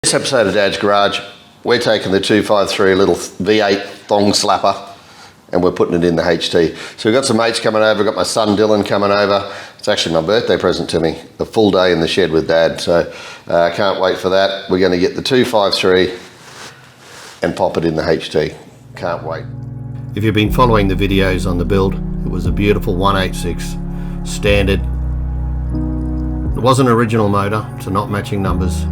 This episode of Dad's Garage, we're taking the 253 little V8 thong slapper and we're putting it in the HT. So we've got some mates coming over, we've got my son Dylan coming over. It's actually my birthday present to me, a full day in the shed with Dad, so I can't wait for that. We're going to get the 253 and pop it in the HT. Can't wait. If you've been following the videos on the build, it was a beautiful 186 standard. It was an original motor, so not matching numbers.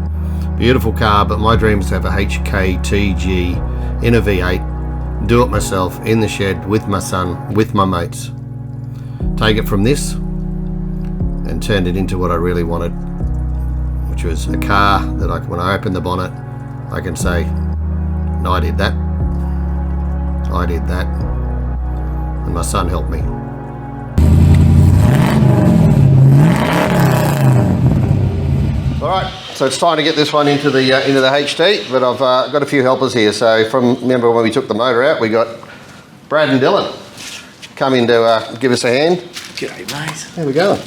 Beautiful car, but my dream is to have a HKTG in a V8, do it myself in the shed with my son, with my mates. Take it from this and turn it into what I really wanted, which was a car that when I open the bonnet, I can say, no, I did that, and my son helped me. Alright, so it's time to get this one into the HT, but I've got a few helpers here. So remember when we took the motor out, we got Brad and Dylan come in to give us a hand. G'day, mate. There we go.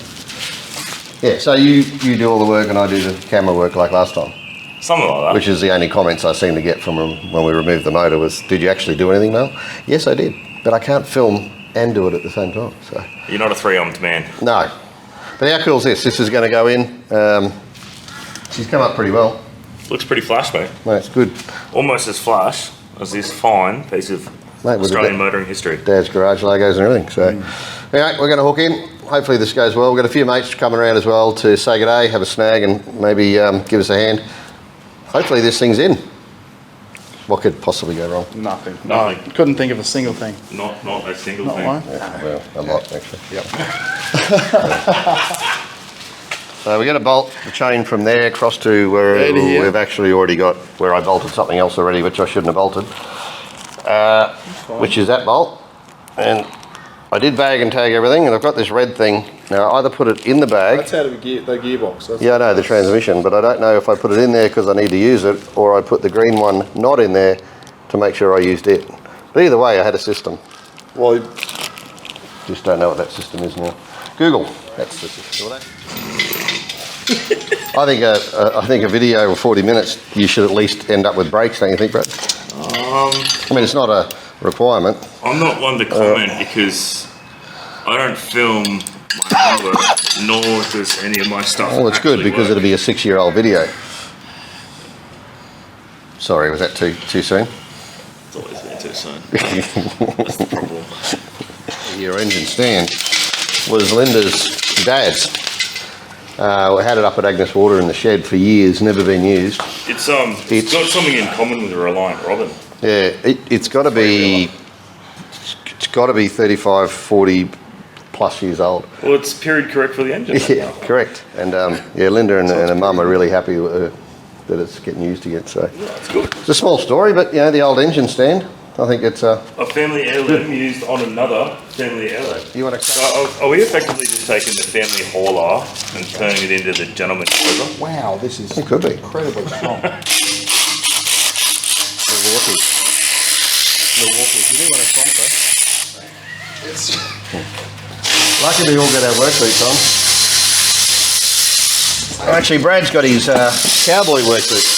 Yeah, so you do all the work and I do the camera work like last time. Something like that. Which is the only comments I seem to get from when we removed the motor was, did you actually do anything, Mel? Yes, I did, but I can't film and do it at the same time. So you're not a three-armed man. No. But how cool is this? This is going to go in. She's come up pretty well. Looks pretty flash, mate. Mate, it's good. Almost as flash as this fine piece of Australian motoring history. Dad's Garage logos and everything. So, anyway, we're going to hook in. Hopefully this goes well. We've got a few mates coming around as well to say good day, have a snag and maybe give us a hand. Hopefully this thing's in. What could possibly go wrong? Nothing. No, couldn't think of a single thing. Not a single thing. One? Yeah, well, a lot actually. Yep. So we got to bolt the chain from there across to where we've actually already got, where I bolted something else already, which I shouldn't have bolted, which is that bolt. And I did bag and tag everything, and I've got this red thing. Now I either put it in the bag. That's out of the gearbox. Yeah, I know, the transmission, but I don't know if I put it in there because I need to use it, or I put the green one not in there to make sure I used it. But either way, I had a system. Well, just don't know what that system is now. Google, that's the system. I think a video of 40 minutes, you should at least end up with breaks, don't you think, Brad? I mean, it's not a requirement. I'm not one to comment because I don't film my number, nor does any of my stuff. Well, it's good because it'll be a 6-year-old video. Sorry, was that too soon? It's always been too soon. That's the problem. Your engine stand was Linda's dad's. We had it up at Agnes Water in the shed for years, never been used. It's got something in common with a Reliant Robin. Yeah, it's got to be 35, 40 plus years old. Well, it's period correct for the engine. Yeah, correct. And yeah, Linda and her mum are really happy that it's getting used again. So yeah, it's good. It's a small story, but you know, the old engine stand. I think it's a family heirloom used on another family heirloom. You want to? So are we effectively just taking the family hauler and turning it into the gentleman's closer? wow, this is it could be incredibly strong. Milwaukee. You do want to sponsor? It's Lucky we all get our work boots on. Actually, Brad's got his cowboy work boots.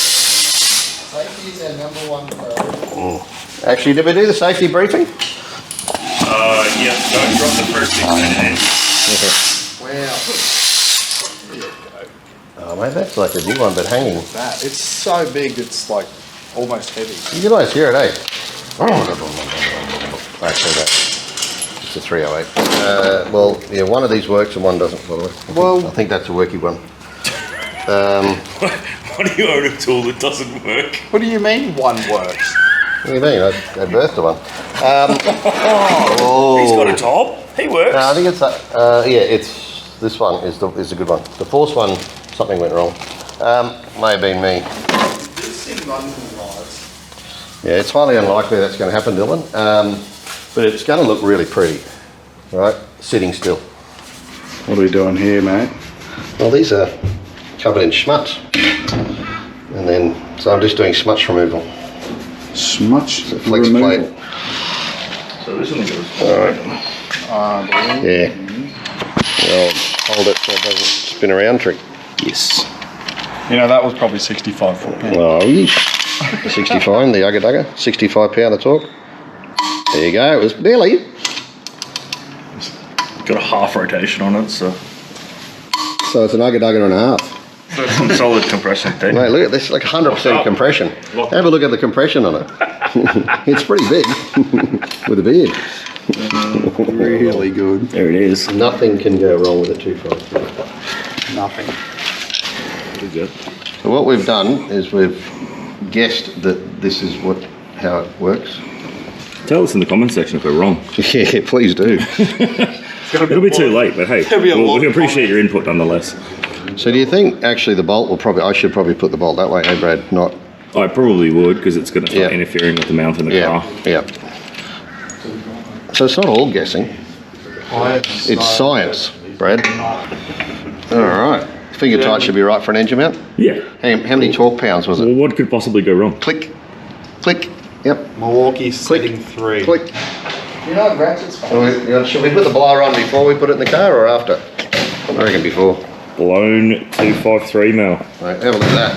Safety is our #1 priority. Actually, did we do the safety briefing? Yeah, don't drop the first 6 minutes. Wow. Oh, mate, that's like a new one, but hanging. That it's so big, it's like almost heavy. You can always hear it, eh? Actually, it's a 308. Well, yeah, one of these works and one doesn't, by the way. I think that's a worky one. What do you own a tool that doesn't work? What do you mean one works? What do you mean? I birthed one. He's got a top. He works. No, I think it's that. Yeah, this one is a good one. The fourth one, something went wrong. May have been me. This thing runs and rides. Yeah, it's highly unlikely that's going to happen, Dylan. But it's going to look really pretty, right? Sitting still. What are we doing here, mate? Well, these are covered in schmutz, and then so I'm just doing smutch removal. Smutch Flex plate. So this one goes. Alright. Yeah. Well, hold it so it doesn't spin around trick. Yes. You know, that was probably 65 foot-pound. Oh, 65 the Ugga Dugga, 65 pound of torque. There you go, it was barely. Got a half rotation on it, so So it's an Ugga Dugga and a half. so some solid compression there. Mate, look at this, like 100% compression. Have a look at the compression on it. It's pretty big with a beard. Really good. There it is. Nothing can go wrong with a 253. Nothing. Pretty good. So what we've done is we've guessed that this is how it works. Tell us in the comment section if we're wrong. Yeah, please do. It'll be too late, but hey, we can appreciate your input nonetheless. So do you think actually the bolt will I should probably put the bolt that way, hey Brad, not... I probably would, because it's going to start Yeah. interfering with the mount in the car. Yeah. So it's not all guessing. It's science, Brad. All right. Finger tight should be right for an engine mount. Yeah. How many torque pounds was Well, it? what could possibly go wrong? Click, click. Yep. Milwaukee setting 3. Click. You know, ratchets. Should we put the blower on before we put it in the car or after? I reckon before. Blown 253 mil. Right, have a look at that.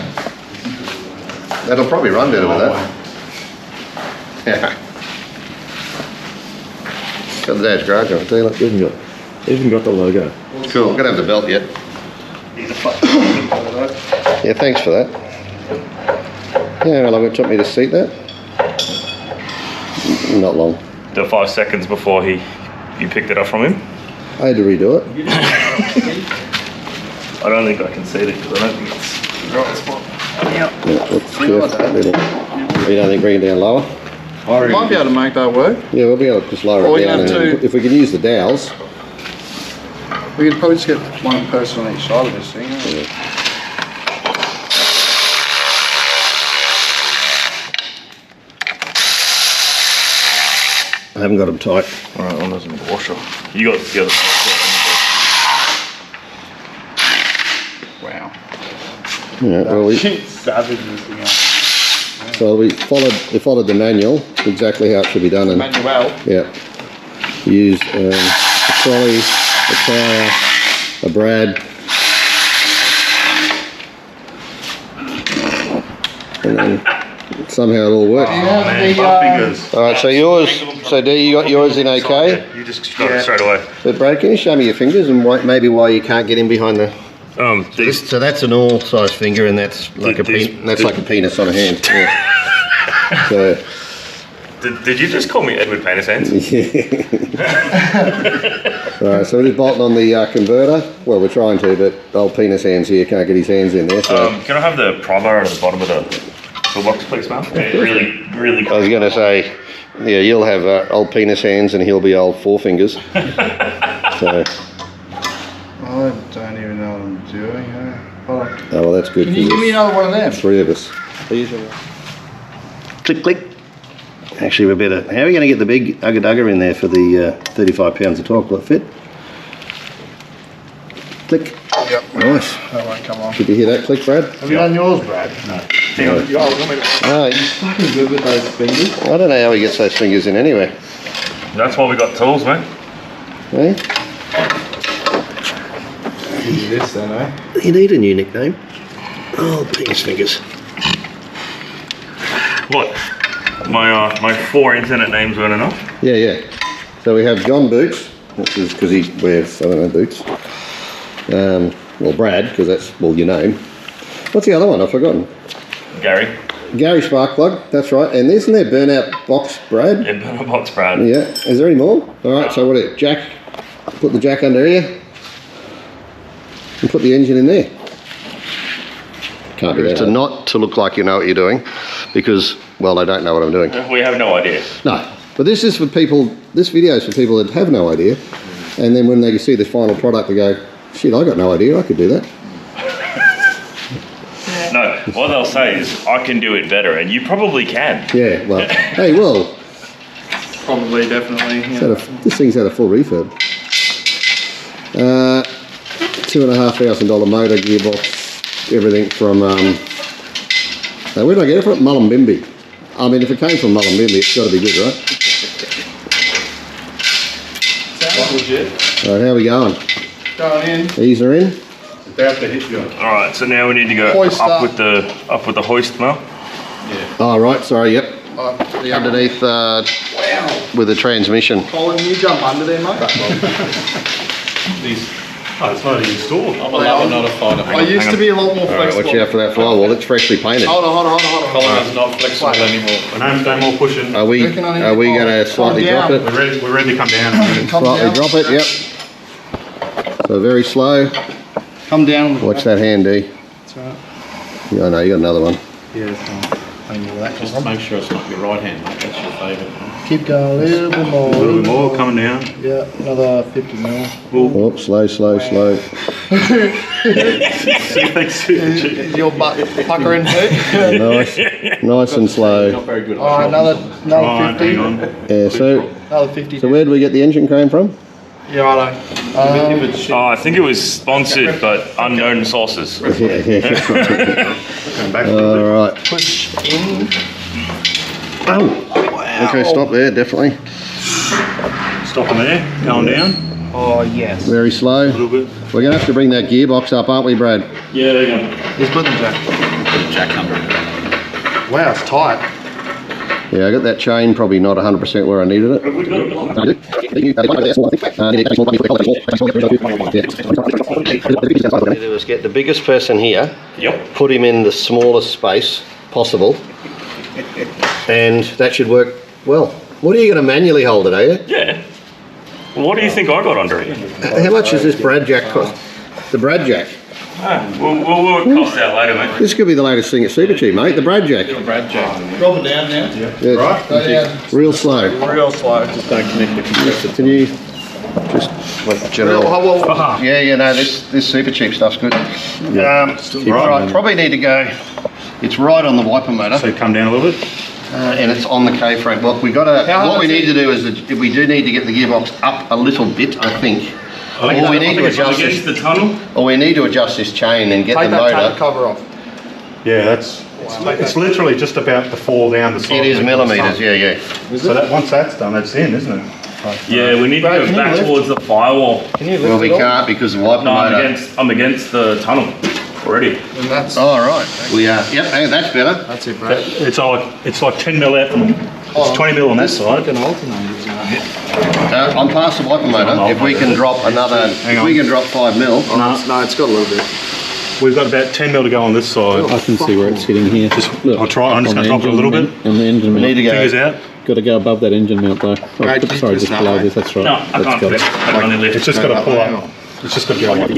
That'll probably run better with that. Yeah. Got the DADZ GARAGE on it, too. Look. Even got the logo. Cool. Gotta have the belt yet. Yeah, thanks for that. Yeah, how long it took me to seat that? Not long. The 5 seconds before you picked it up from him. I had to redo it. I don't think I can see it because I don't think it's the right spot. Yeah, let's you don't think bring it down lower? Might be able to make that work. Yeah, we'll be able to just lower Or it we down. have And then, to- if we can use the dowels. We could probably just get one person on each side of this thing. I haven't got them tight. Alright, one doesn't need a washer. You got the other Wow. Yeah, well, Savage this thing out. so we followed the manual exactly how it should be done. And Manuel. yeah, we used a trolley, a tyre, a brad, and then somehow it all worked. All right, so yours. So D, you got yours in okay? You just got it straight away. But Brad, can you show me your fingers and maybe why you can't get in behind the? So that's an all-size finger, and that's like like a penis on a hand. Yeah. So. Did you just call me Edward Penis Hands? Yeah. Alright, so we're just bolting on the converter. Well, we're trying to, but old penis hands here can't get his hands in there. So. Can I have the pry bar at the bottom of the toolbox, please, man? Really, really. I was going to say, yeah, you'll have old penis hands and he'll be old forefingers. So. I don't even know what I'm doing. Hold on. Oh, well, that's good. Can you give me another one of them? 3 of us. Click, click. Actually, we're better. How are we going to get the big Ugga Dugga in there for the 35 pounds of torque? Will it fit? Click. Yep. Nice. That won't come on. Did you hear that click, Brad? Have you done yours, Brad? No. Hang on. Oh, He's fucking good with those fingers. I don't know how he gets those fingers in anyway. That's why we got tools, mate. Eh? Give you this then, eh? You need a new nickname. Oh, penis fingers. What? My 4 internet names weren't enough? Yeah, yeah. So we have John Boots, which is because he wears, I don't know, boots. Well, Brad, because that's, well, your name. What's the other one? I've forgotten. Gary. Gary Sparkplug, that's right. And isn't there burnout box, Brad? Yeah, burner box Brad. Yeah. Is there any more? All right, so what is it? Jack, put the jack under here and put the engine in there. Can't be that. Not to look like you know what you're doing because, well, I don't know what I'm doing. We have no idea. No, but this is for people, this video is for people that have no idea. And then when they see the final product, they go, shit, I got no idea, I could do that. No, what they'll say is, I can do it better, and you probably can. Yeah, well, hey, well, Probably, definitely. it's Yeah. had this thing's had a full refurb. $2,500 motor, gearbox, everything from, where did I get it from? Mullumbimby. I mean, if it came from Mullumbimby, it's got to be good, right? Sounds legit. All right, how are we going? Going in. Ease her in. About to hit you. All right, so now we need to go Hoist up up. with the hoist now. Oh, right, sorry, yep. The Underneath with the transmission. Holden, you jump under there, mate. Oh, it's not even installed. I'm allowed not to find it. I used to be a lot more All right, flexible. watch out for that firewall. It's freshly painted. Hold on. Colin is not flexible anymore. No more pushing. Are we Reckon I need are to we call- going to slightly calm drop down. it? We're ready to come down. Come Slightly down. drop it. Yep. So very slow. Come down. Watch that hand, D. That's right. Yeah, I know you got another one. Yeah, that's fine. Just make sure it's not your right hand, mate. That's your favourite. Keep going a little bit more. A little bit more, coming down. Yeah, another 50 mil. Oh, slow. Is your butt puckering too? Nice and slow. Not very good. Alright, another 50. Hang on. Yeah. So Another 50. where do we get the engine crane from? Yeah, righto. If it's shit, Oh, I think it was sponsored, but unknown sources. Yeah. Come back. All right. Push in. Oh. Okay, stop there. Definitely. Stopping there, going down. Oh, yes. Very slow. A little bit. We're going to have to bring that gearbox up, aren't we, Brad? Yeah, there you go. He's putting the jack. jack under it. Wow, it's tight. Yeah, I got that chain probably not 100% where I needed it. Do is get the biggest person here, Yep. put him in the smallest space possible, and that should work well. What are you going to manually hold it, are you? Yeah. Well, what do you think I got under it? How much does this Brad Jack cost? The Brad Jack. We'll work cost out later, mate. This could be the latest thing at Supercheap, mate. The Brad Jack. Brad Jack. Drop it down now. Yeah, Right. Go down. real slow. Real slow. Just don't connect the compressor. Can you just like general? Yeah, no, this Supercheap stuff's good. Right. Probably need to go. It's right on the wiper motor. So come down a little bit. And it's on the K-frame block. We got to. How What hard we is need to do is that we do need to get the gearbox up a little bit, I think. Or we need to adjust Against this. the tunnel. Or we need to adjust this chain and get Take the that tape motor. cover off. Yeah, that's. It's literally just about to fall down the side. It is millimeters. Yeah. So that once that's done, it's in, isn't it? Yeah, we need to Brad, go can you back lift? towards the firewall. Can you lift Well, we it off? can't because the wiper No, motor. I'm against the tunnel already. And that's, Oh, right. We are. Yep. Hey, that's better. that's it, Brad. It's like 10 mil out from. It's 20 mil on that side. Fucking alternator's gonna hit. I'm past the wiper motor. If we can drop another, if we can drop 5 mil. No, it's got a little bit. We've got about 10 mil to go on this side. I can see where it's sitting here. I'll try. I'm just going to drop it a little bit. And the engine We need to mount. go. Fingers out. Got to go above that engine mount though. Oh, Right, sorry, just just that below way. this. That's right. No, I That's can't got lift. it. I can only lift. It's just got to pull up. It's just got to go like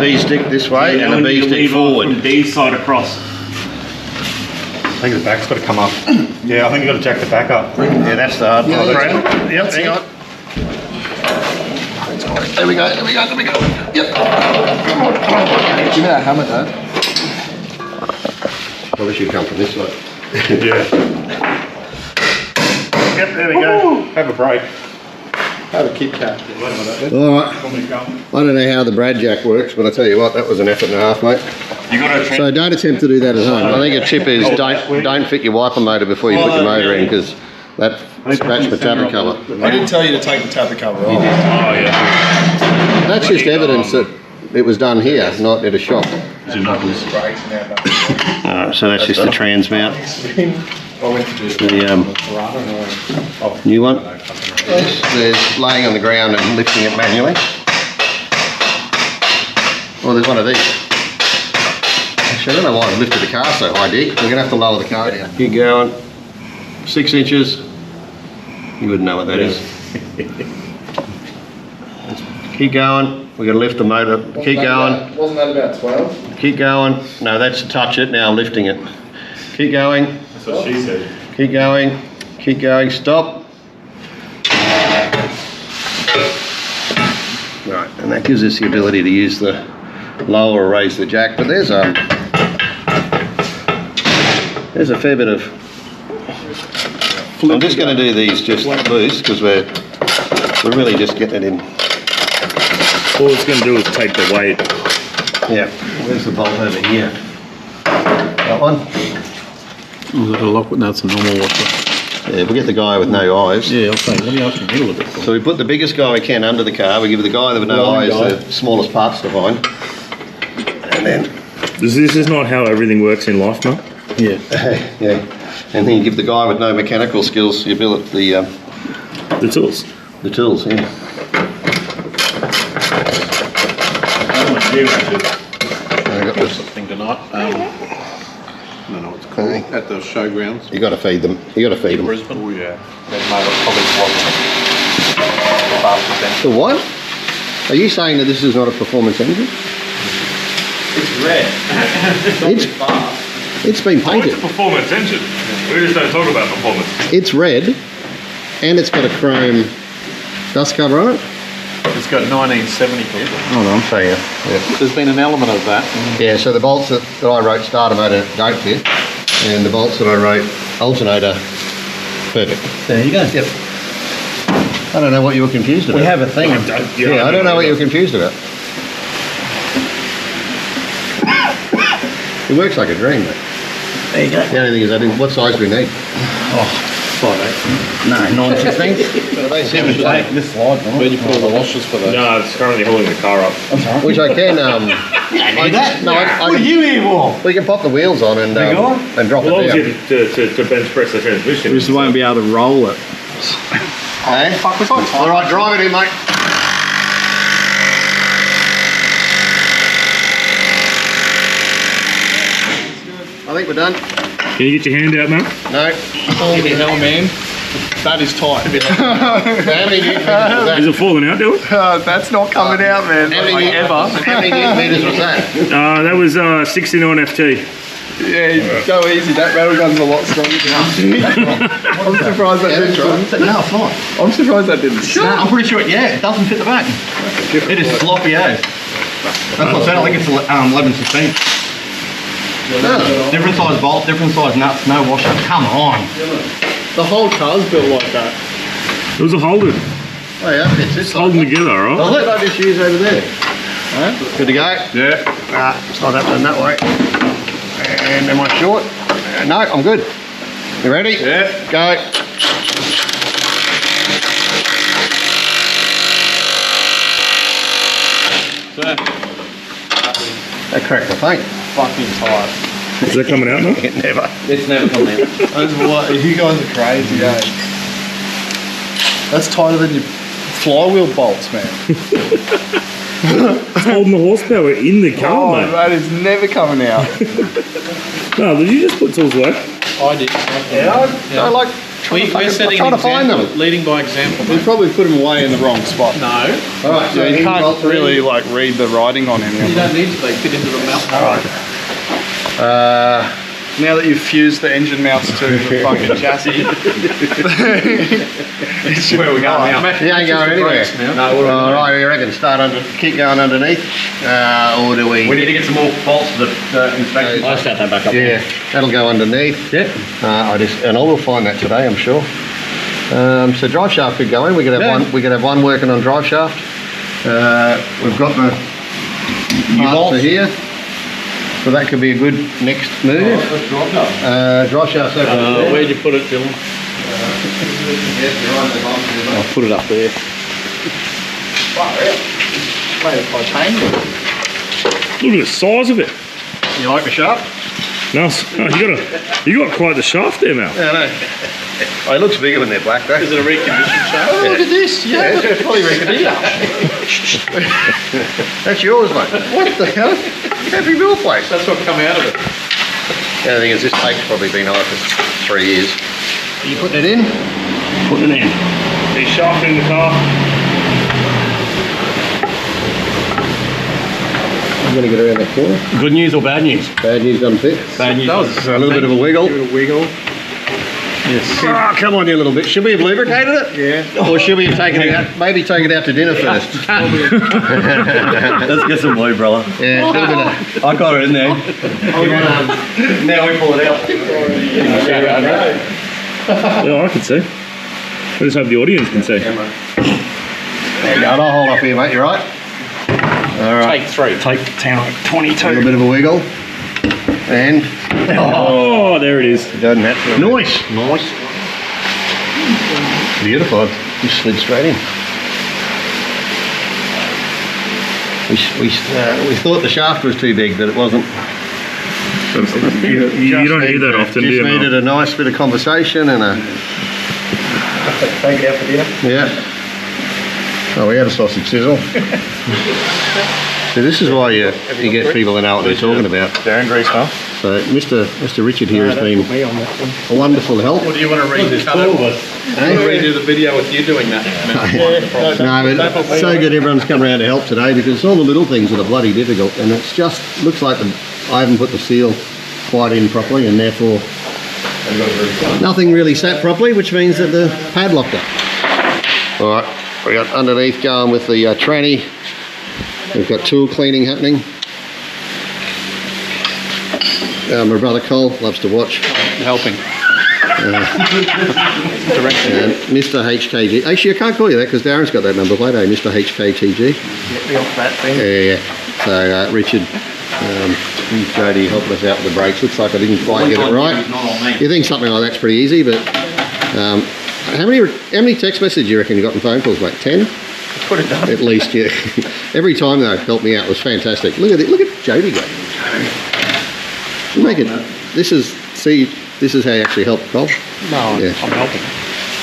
B stick this way and we a B need to stick leave off forward. from D side across. I think the back's got to come up. Yeah, I think you've got to jack the back up. Yeah, that's the hard part. Yep, hang on. There we go. Yep. Give me that hammer, Dad. Probably should come from this way. Yeah. Yep, there we go. Have a break. Have a Kit Kat. All right. I don't know how the Brad Jack works, but I tell you what, that was an effort and a half, mate. You got to So don't attempt to do that at home. I think a tip is don't fit your wiper motor before you put your motor in because that scratched the tapper cover. I didn't tell you to take the tapper cover off. Oh yeah. That's just evidence that it was done here, not at a shop. So that's just the trans mount. The new one. There's laying on the ground and lifting it manually. Well, there's one of these. Actually, I don't know why I lifted the car so high, Dick. We're going to have to lower the car down. Keep going. 6 inches. You wouldn't know what that is. Keep going. We're going to lift the motor. Keep going. Wasn't that about 12? Keep going. No, that's to touch it. Now lifting it. Keep going. That's what she said. Keep going. Keep going. Stop. Right, and that gives us the ability to use the lower or raise the jack. But there's a fair bit of. I'm just going to do these just loose because we're really just getting it in. All it's going to do is take the weight. Yeah. Where's the bolt over here? That one. Is it a lock? No, it's a normal washer. Yeah, we get the guy with no eyes. Yeah, okay. Let me ask you a little bit. So we put the biggest guy we can under the car. We give the guy with no eyes the smallest parts to find. And then, This is not how everything works in life, mate. Yeah. yeah. And then you give the guy with no mechanical skills the ability, The tools. the tools, yeah. I got this. Thing tonight. I don't know what it's called. Okay. At the showgrounds. You got to feed them. You got to feed them. Brisbane. Oh yeah, that might probably wasn't The what? Are you saying that this is not a performance engine? It's red. It's been Oh, it's painted. a performance engine. We just don't talk about performance. It's red, and it's got a chrome dust cover on it. It's got 1970 here. Oh no, I'm saying it. Yeah. There's been an element of that. Yeah, so the bolts that I wrote starter motor don't fit, and the bolts that I wrote alternator perfect. There you go. Yep. I don't know what you were confused about. We have a thing. Yeah, I don't know what you were confused about. It works like a dream, mate. There you go. The only thing is, what size do we need? 5'8". No, 916. This slide, where'd you put all the washers for that? No, it's currently holding the car up. Which I can. I What are you here for? We can pop the wheels on and drop Well, it down. obviously to bench press the transmission. We just won't be able to roll it. Hey? Fuck, was I tight? All right, drive it in, mate. I think we're done. Can you get your hand out, man? No. Holy hell, man. That is tight. How many newton meters was that? Is it falling out, Dylan? That's not coming out, man. How many, ever. how many newton meters was that? That was 69 FT. Yeah, go easy. That rattle gun's a lot stronger than us. I'm surprised that didn't drop. No, it's not. I'm surprised that didn't snap. I'm pretty sure, it doesn't fit the back. It is sloppy as. That's what I said, I think it's 11/16. Different size bolt, different size nuts, no washer. Come on. The whole car's built like that. It was a Holden. Oh yeah, it's this Holding together, alright? What did I just use over there? Good to go? Yeah. It's not happening that way. And am I short? No, I'm good. You ready? Yeah. Go. That cracked the paint. Fucking tight. Is that coming out now? Never. It's never coming out. That's what, you guys are crazy, eh? That's tighter than your flywheel bolts, man. It's holding the horsepower in the car, Oh, mate. that is never coming out. No, did you just put tools away? I did. I like We're setting trying an to find example, them. leading by example. We probably put him away in the wrong spot. No, All right, so You can't really like read the writing on him. you don't need to. They fit into the mouth. Now that you've fused the engine mounts to the fucking chassis, it's Where are we going now? You ain't going anywhere. No, All right, you reckon keep going underneath, or do we? We need to get some more bolts for the inspection. I'll set that back up. Yeah, that'll go underneath. Yeah. I will find that today, I'm sure. So drive shaft could go in. We could have one. We could have one working on drive shaft. We've got the parts for here, so that could be a good next move. Drive shaft's over there. Where'd you put it, Dylan? I'll put it up there. made it by titanium. Look at the size of it. You like the shaft? No, you got quite the shaft there, Mal. Yeah, I know. Oh, it looks bigger when they're black, though. Is it a reconditioned shaft? Oh, look at this. Yeah, it's fully reconditioned. That's yours, mate. What the hell? Happy Meal place. That's what come out of it. The only thing is, this tape's probably been on it for 3 years. Are you putting it in? Putting it in. The shaft in the car. I'm going to get around that corner. Good news or bad news? Bad news doesn't fit. Bad news. A little bit of a wiggle. give it a wiggle. Yes. Oh, come on, you little bit. Should we have lubricated it? Yeah. Or should we have taken it out? Maybe take it out to dinner first. Let's get some blue, brother. Yeah, a little bit of. I got it in there. Now we pull it out. Yeah, I can see. I just hope the audience can see. There you go. I'll hold up here, mate. You right? All right. Take 3. Take 10, like 22. A little bit of a wiggle. And Oh, there it is. it doesn't have to. Nice. Nice. Beautiful. It just slid straight in. We thought the shaft was too big, but it wasn't. You don't hear that often, do you? Just needed a nice bit of conversation and a... Take it out for dinner. Yeah. Oh, we had a sausage sizzle. So this is why you get people that know what they're talking about. Darren Grease, huh? So Mr. Richard here has been a wonderful help. Or do you want to read this? Redo the video with you doing that. No, but it's so good everyone's come around to help today because it's all the little things that are bloody difficult, and it's just looks like I haven't put the seal quite in properly, and therefore nothing really sat properly, which means that the pad locked up. All right, we got underneath going with the tranny. We've got tool cleaning happening. My brother Cole loves to watch. Helping. And Mr. HKG. Actually, I can't call you that because Darren's got that number plate, eh? Mr. HKTG. Get me off that thing. Yeah. So Richard, Jody helping us out with the brakes. Looks like I didn't quite get it right. You think something like that's pretty easy, but how many text messages do you reckon you got in phone calls? Like 10? Put it done. At least, yeah. Every time though, helped me out. It was fantastic. Look at it. Look at Jody go. Make it. This is how you actually help, Cole. No, Yeah. I'm helping.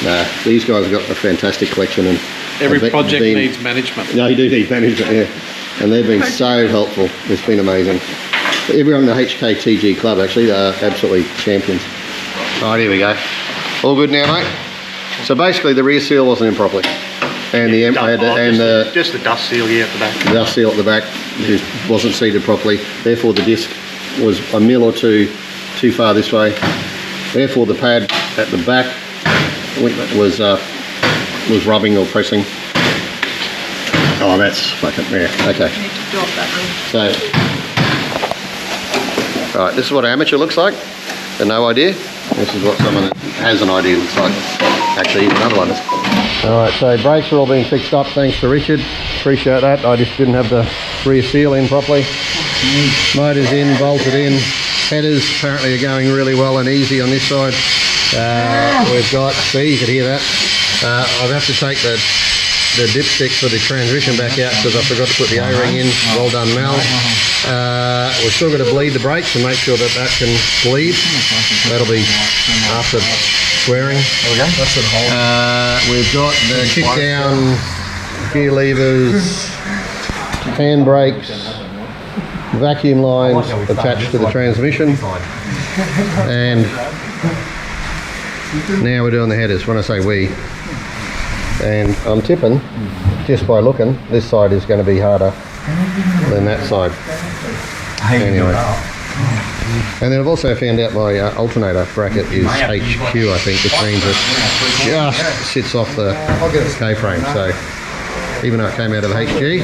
Nah, these guys have got a fantastic collection, and Every have project been- needs management. No, you do need management, yeah. And they've been so helpful. It's been amazing. Everyone in the HKTG club, actually, they're absolutely champions. Right, here we go. All good now, mate? So basically, the rear seal wasn't in properly. And the Just the dust seal here at the back. dust seal at the back just wasn't seated properly. Therefore, the disc was a mil or two too far this way. Therefore, the pad at the back was rubbing or pressing. Oh, that's fucking, yeah, okay. You need to drop that one. So, all right, this is what an amateur looks like. Got no idea. This is what someone that has an idea looks like. Actually, even another one is. All right, so brakes are all being fixed up thanks to Richard. Appreciate that. I just didn't have the rear seal in properly. Motors in, bolted in. Headers apparently are going really well and easy on this side. We've got, see, you could hear that. I'll have to take the dipstick for the transmission back out because I forgot to put the O-ring in. Well done, Mel. We're still going to bleed the brakes and make sure that that can bleed. That'll be after swearing. There we go. That's it. We've got the kick down, gear levers, hand brakes, vacuum lines attached to the transmission, and now we're doing the headers. When I say we, and I'm tipping, just by looking, this side is going to be harder than that side. Anyway. And then I've also found out my alternator bracket is HQ, I think, which means it just sits off the K-frame. So even though it came out of HG.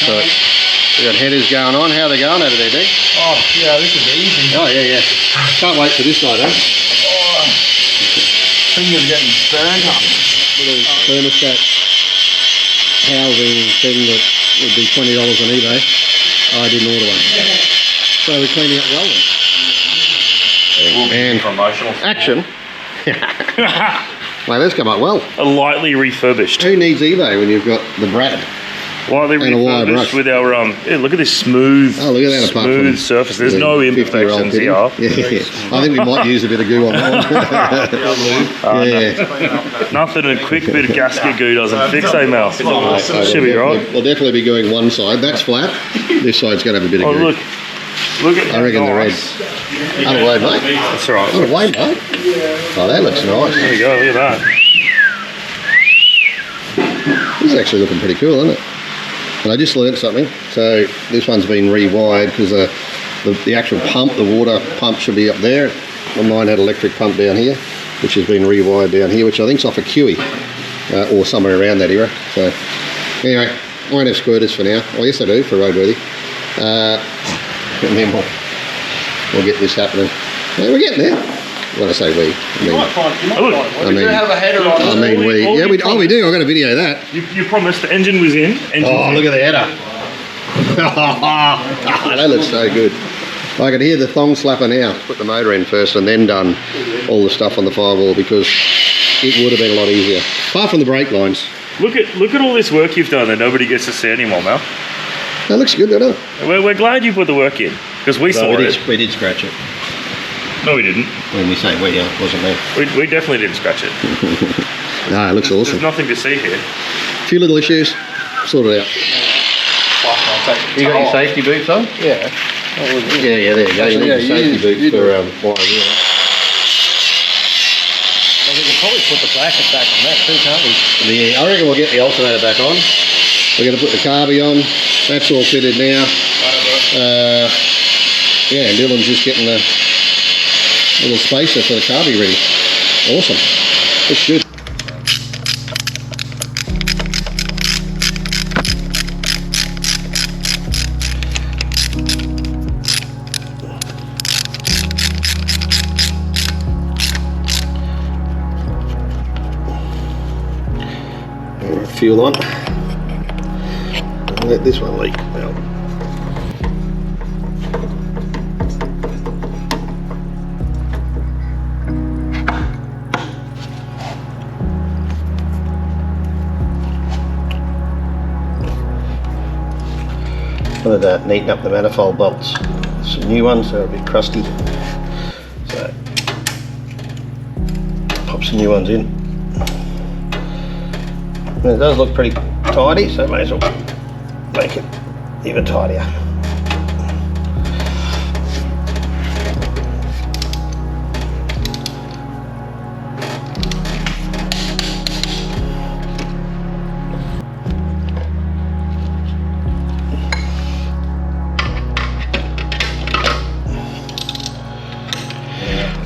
So we got headers going on. How are they going over there, Dick? Oh, yeah, this is easy. Oh, yeah, yeah. Can't wait for this side, eh? Fingers getting burned up. Little thermostat housing thing that would be $20 on eBay. I didn't order one. So we're cleaning up well then. And Promotional. action. Mate, that's come up well. A lightly refurbished. Who needs eBay when you've got the Brad? Lightly And a wire refurbished brush. with our yeah, look at this smooth, Oh, look at that, apart smooth from surface. There's the no 50-year-old imperfections pitting. here. Yeah. I think we might use a bit of goo on that one. Yeah. Nothing a quick bit of gasket goo doesn't fix, eh, Mel? Should be right. We'll definitely be going one side. That's flat. This side's going to have a bit of Oh, goo. look at I reckon the red. nice. Other way, mate. That's all right. Other way, mate. Oh, that looks nice. There we go. Look at that. This is actually looking pretty cool, isn't it? And I just learned something. So this one's been rewired because the actual pump, the water pump should be up there. Well, mine had electric pump down here, which has been rewired down here, which I think's off a QE or somewhere around that era. So anyway, I won't have squirters for now. Oh yes I do, for roadworthy. And then we'll get this happening. Yeah, we're getting there. When I say we, I mean, We do have a header on I mean we. Yeah, we do. I've got to video that. You promised the engine was in. Oh, look at the header. That looks so good. I could hear the thong slapper now. Put the motor in first and then done all the stuff on the firewall because it would have been a lot easier. Apart from the brake lines. Look at all this work you've done that nobody gets to see anymore, Mel. That looks good, doesn't it? We're glad you put the work in because we saw it. We did scratch it. No, we didn't. When we say we, wasn't me. We definitely didn't scratch it. No, it looks awesome. There's nothing to see here. A few little issues, sorted out. You got your safety boots on? Yeah. Yeah, there you go. You need your safety boots for wire wheel. Well, we can probably put the bracket back on that too, can't we? I reckon we'll get the alternator back on. We're going to put the carby on. That's all fitted now. Yeah, Dylan's just getting the little spacer for the carby ready. Awesome. Looks good. Fuel on. Let this one leak. Well. Wanted to neaten up the manifold bolts. Some new ones, they're a bit crusty. So pop some new ones in. And it does look pretty tidy, so may as well make it even tidier.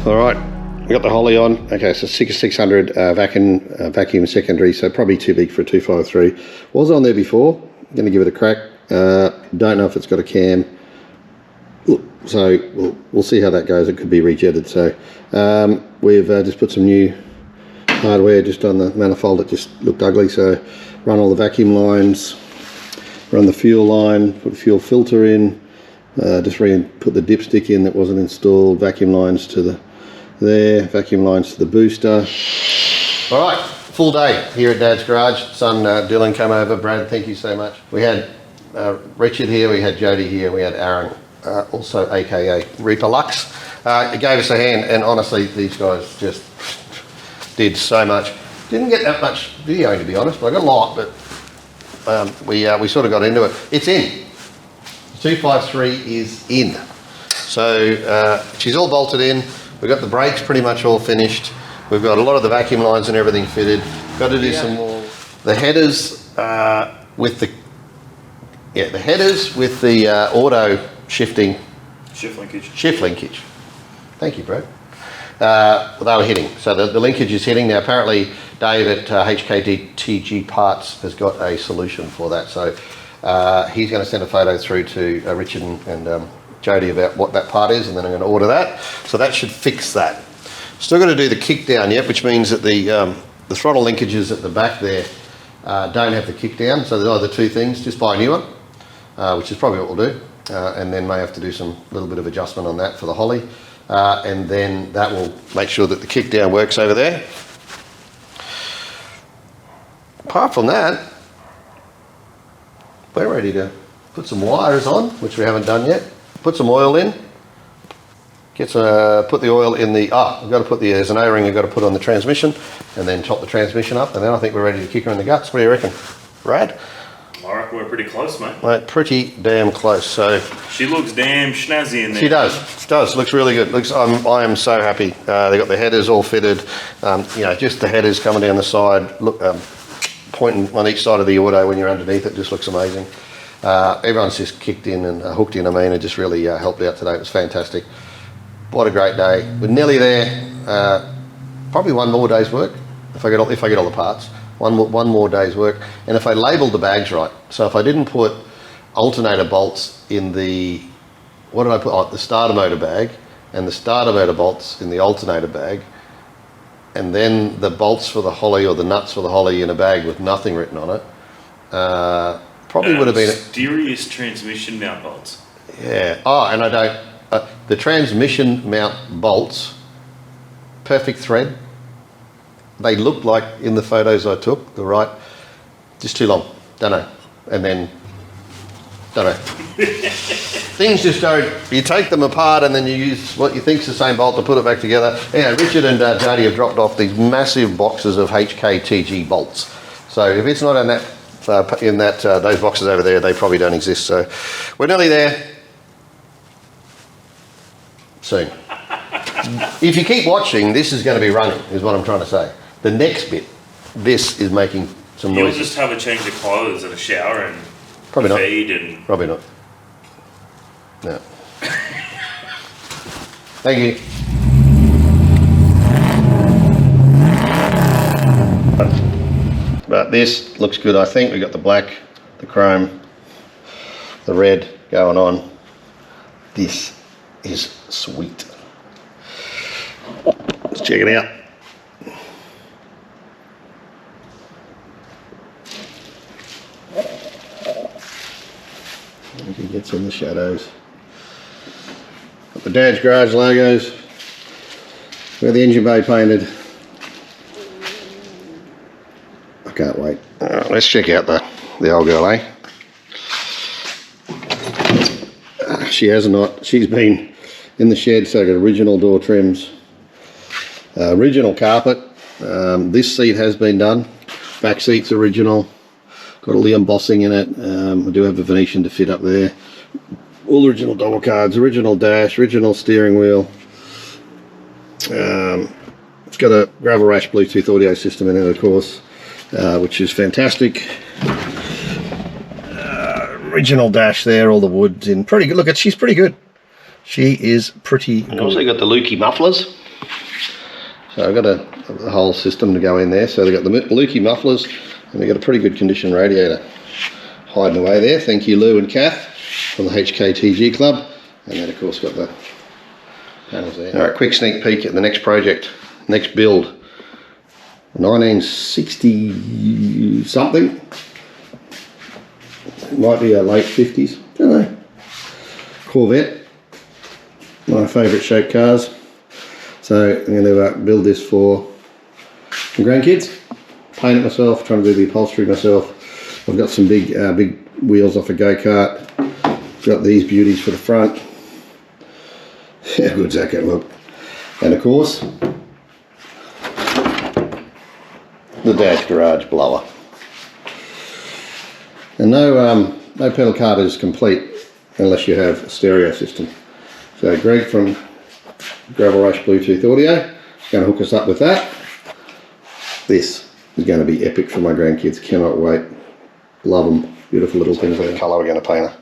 All right, we got the Holly on. Okay, so 600 vacuum secondary, so probably too big for a 253. Was on there before. Going to give it a crack. Don't know if it's got a cam. So we'll see how that goes. It could be rejetted. So we've just put some new hardware just on the manifold. It just looked ugly. So run all the vacuum lines, run the fuel line, put a fuel filter in, just put the dipstick in that wasn't installed. Vacuum lines to vacuum lines to the booster. All right, full day here at Dad's Garage. Son Dylan came over. Brad, thank you so much. We had Richard here, we had Jody here, we had Aaron, also aka Reaper Lux. He gave us a hand, and honestly, these guys just did so much. Didn't get that much video, to be honest, but I got a lot, but we sort of got into it. It's in. 253 is in. So she's all bolted in. We've got the brakes pretty much all finished. We've got a lot of the vacuum lines and everything fitted. Got to do some more. The headers with the auto shifting. Shift linkage. Thank you, Brad. They were hitting. So the linkage is hitting. Now apparently Dave at HKTG Parts has got a solution for that. So he's going to send a photo through to Richard and Jody about what that part is, and then I'm going to order that. So that should fix that. Still got to do the kick down yet, which means that the throttle linkages at the back there don't have the kick down. So there's either two things: just buy a new one, which is probably what we'll do, and then may have to do some little bit of adjustment on that for the Holly, and then that will make sure that the kick down works over there. Apart from that, we're ready to put some wires on, which we haven't done yet. Put some oil in. Put the oil in the, we've got to put there's an O-ring you've got to put on the transmission, and then top the transmission up, and then I think we're ready to kick her in the guts. What do you reckon, Brad? I reckon we're pretty close, mate. Mate, pretty damn close. So she looks damn snazzy in there. She does. Looks really good. I am so happy. They got the headers all fitted. Just the headers coming down the side. Look, pointing on each side of the auto when you're underneath it just looks amazing. Everyone's just kicked in and hooked in. I mean, it just really helped out today. It was fantastic. What a great day. We're nearly there. Probably one more day's work if I get all the parts. One more day's work. And if I labelled the bags right, so if I didn't put alternator bolts in the, what did I put? Oh, the starter motor bag, and the starter motor bolts in the alternator bag, and then the bolts for the Holly or the nuts for the Holly in a bag with nothing written on it. Probably would have been mysterious transmission mount bolts. Yeah. Oh, and I don't. The transmission mount bolts, perfect thread. they look like in the photos I took, the right, just too long, don't know. And then, don't know. Things just don't, you take them apart and then you use what you think's the same bolt to put it back together. Yeah, Richard and Jody have dropped off these massive boxes of HKTG bolts. So if it's not in that, those boxes over there, they probably don't exist. So we're nearly there. Soon. If you keep watching, this is going to be running, is what I'm trying to say. The next bit, this is making some noise. You'll just have a change of clothes and a shower and Probably not. feed and... Probably not. No. Thank you. But this looks good, I think. We've got the black, the chrome, the red going on. This is sweet. Let's check it out. You can get some of the shadows. Got the DADZ Garage logos. Where the engine bay painted. I can't wait. Let's check out the old girl, eh? She has not. She's been in the shed, so I've got original door trims, original carpet. This seat has been done. Back seat's original. Got all the embossing in it. I do have a Venetian to fit up there. All original door cards, original dash, original steering wheel. It's got a Gravel Rash Bluetooth audio system in it, of course, which is fantastic. Original dash there, all the wood's in pretty good. Look, she's pretty good. She is pretty good. Also got the Lukey mufflers. So I've got a whole system to go in there. So they've got the Lukey mufflers, and they've got a pretty good condition radiator hiding away there. Thank you, Lou and Kath from the HKTG Club. And then, of course, got the panels there. All right, quick sneak peek at the next project, next build. 1960 something. It might be a late 50s, don't know. Corvette, my favourite shaped cars. So I'm going to build this for my grandkids. Paint it myself, trying to do the upholstery myself. I've got some big wheels off a go-kart. Got these beauties for the front. How good's that going to look? And of course, the DADZ Garage blower. And no pedal card is complete unless you have a stereo system. So Greg from Gravel Rash Bluetooth Audio is going to hook us up with that. This is going to be epic for my grandkids. Cannot wait. Love them. Beautiful little things. What colour we're going to paint her.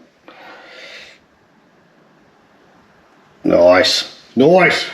Nice. Nice.